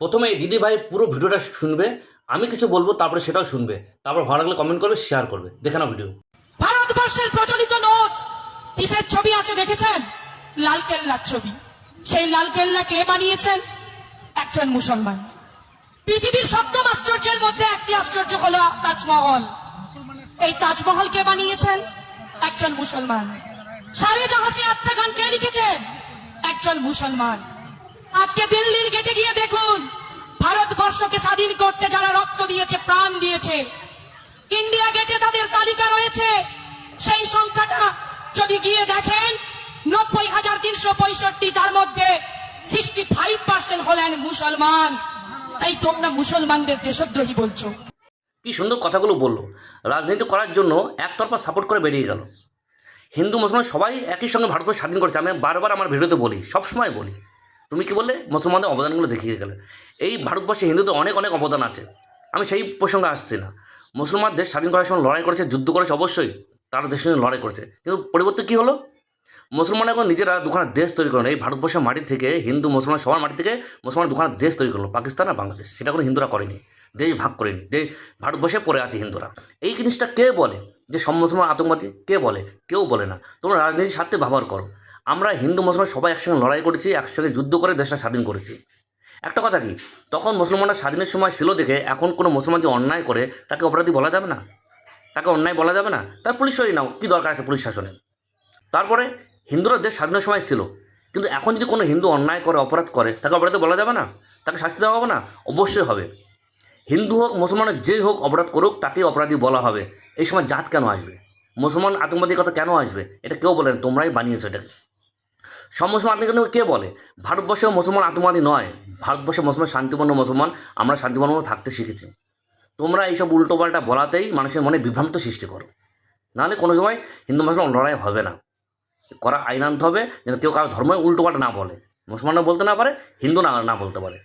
প্রথমে এই দিদিভাই পুরো ভিডিওটা শুনবে, আমি কিছু বলবো, তারপরে সেটাও শুনবে, তারপর ভালো লাগলে কমেন্ট করবে, শেয়ার করবে। দেখে নাও ভিডিও। ভারতবর্ষের প্রচলিত নোট কিসের ছবি আছে দেখেছেন? লাল কেল্লার ছবি। সেই লাল কেল্লা কে বানিয়েছেন? একজন মুসলমান। পৃথিবীর সপ্তম আশ্চর্যের মধ্যে একটি আশ্চর্য হলো তাজমহল। এই তাজমহল কে বানিয়েছেন? একজন মুসলমান। সারে জাহাঁ সে আচ্ছা গান কে লিখেছেন? একজন মুসলমান। আজকে দিল্লির গেটে গিয়ে দেখুন, ভারতবর্ষকে স্বাধীন করতে যারা রক্ত দিয়েছে, প্রাণ দিয়েছে, ইন্ডিয়া গেটে তাদের তালিকা রয়েছে। সেই সংখ্যাটা যদি গিয়ে দেখেন, 90,365, তার মধ্যে 65% হলেন মুসলমান। তাই তোমরা মুসলমানদের দেশদ্রোহী বলছো। কি সুন্দর কথাগুলো বললো। রাজনীতি করার জন্য একতরফা সাপোর্ট করে বেরিয়ে গেল। হিন্দু মুসলমান সবাই একই সঙ্গে ভারতবর্ষ স্বাধীন করেছে। আমি বারবার আমার ভিডিওতে বলি, সবসময় বলি। তুমি কি বললে? মুসলমানদের অবদানগুলো দেখিয়ে গেলে। এই ভারতবর্ষে হিন্দুদের অনেক অনেক অবদান আছে। আমি সেই প্রসঙ্গে আসছি না। মুসলমান দেশ স্বাধীন করার সময় লড়াই করেছে, যুদ্ধ করেছে, অবশ্যই তারা দেশের সঙ্গে লড়াই করেছে, কিন্তু পরিবর্তে কী হলো? মুসলমান এখন নিজেরা দুখানা দেশ তৈরি করলো। এই ভারতবর্ষের মাটি থেকে হিন্দু মুসলমান সবার মাটি থেকে মুসলমান দুখানা দেশ তৈরি করলো, পাকিস্তান আর বাংলাদেশ। সেটা কোনো হিন্দুরা করেনি, দেশ ভাগ করেনি, দেশ ভারতবর্ষে পড়ে আছে হিন্দুরা। এই জিনিসটা কে বলে যে সব মুসলমান আতঙ্কবাদী? কে বলে? কেউ বলে না। তোমরা রাজনীতির স্বার্থে ব্যবহার করো। আমরা হিন্দু মুসলমান সবাই একসঙ্গে লড়াই করেছি, একসঙ্গে যুদ্ধ করে দেশটা স্বাধীন করেছি। একটা কথা কি, তখন মুসলমানরা স্বাধীনের সময় ছিল দেখে এখন কোনো মুসলমান যে অন্যায় করে তাকে অপরাধী বলা যাবে না, তাকে অন্যায় বলা যাবে না। তার পুলিশ সরিয়ে নাও, কী দরকার আছে পুলিশ শাসনে? তারপরে হিন্দুরা দেশ স্বাধীনের সময় ছিল, কিন্তু এখন যদি কোনো হিন্দু অন্যায় করে, অপরাধ করে, তাকে অপরাধী বলা যাবে না? তাকে শাস্তি দেওয়া হবে না? অবশ্যই হবে। হিন্দু হোক মুসলমানের যেই হোক, অপরাধ করুক তাকে অপরাধী বলা হবে। এই সময় জাত কেন আসবে? মুসলমান আতঙ্কবাদীর কথা কেন আসবে? এটা কেউ বলেন, তোমরাই বানিয়েছো এটাকে। সব মুসলমান আতঙ্কবাদী কে বলে? ভারতবর্ষেও মুসলমান আতঙ্কবাদী নয়। ভারতবর্ষে মুসলমান শান্তিপূর্ণ মুসলমান, আমরা শান্তিপূর্ণ থাকতে শিখেছি। তোমরা এইসব উল্টোপাল্টা বলাতেই মানুষের মনে বিভ্রান্ত সৃষ্টি করো। নাহলে কোনো সময় হিন্দু মুসলমান লড়াই হবে না। করা আইন আনতে হবে যেন কেউ কারো ধর্মে উল্টোপাল্টা না বলে, মুসলমানরা বলতে না পারে, হিন্দু না বলতে পারে।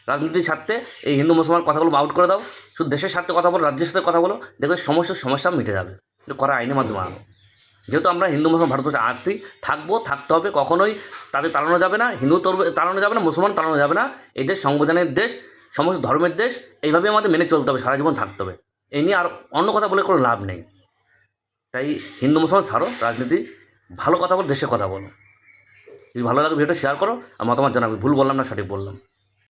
রাজনীতির স্বার্থে এই হিন্দু মুসলমান কথাগুলো আউট করে দাও, শুধু দেশের স্বার্থে কথা বলো, রাজ্যের সাথে কথা বলো, দেখবে সমস্যা মিটে যাবে। করা আইনের মাধ্যমে আনো। যেহেতু আমরা হিন্দু মুসলমান ভারতবর্ষে আসছি, থাকতে হবে, কখনোই তাদের তাড়ানো যাবে না, হিন্দু তাড়ানো যাবে না, মুসলমান তাড়ানো যাবে না। এই দেশ সংবিধানের দেশ, সমস্ত ধর্মের দেশ, এইভাবে আমাদের মেনে চলতে হবে, সারা জীবন থাকতে হবে। এই নিয়ে আর অন্য কথা বলে কোনো লাভ নেই। তাই হিন্দু মুসলমান ছাড়ো রাজনীতি, ভালো কথা বলো, দেশের কথা বলো। যদি ভালো লাগে ভিডিওটা শেয়ার করো আর মতামত জানাবে। ভুল বললাম না, সঠিক বললাম।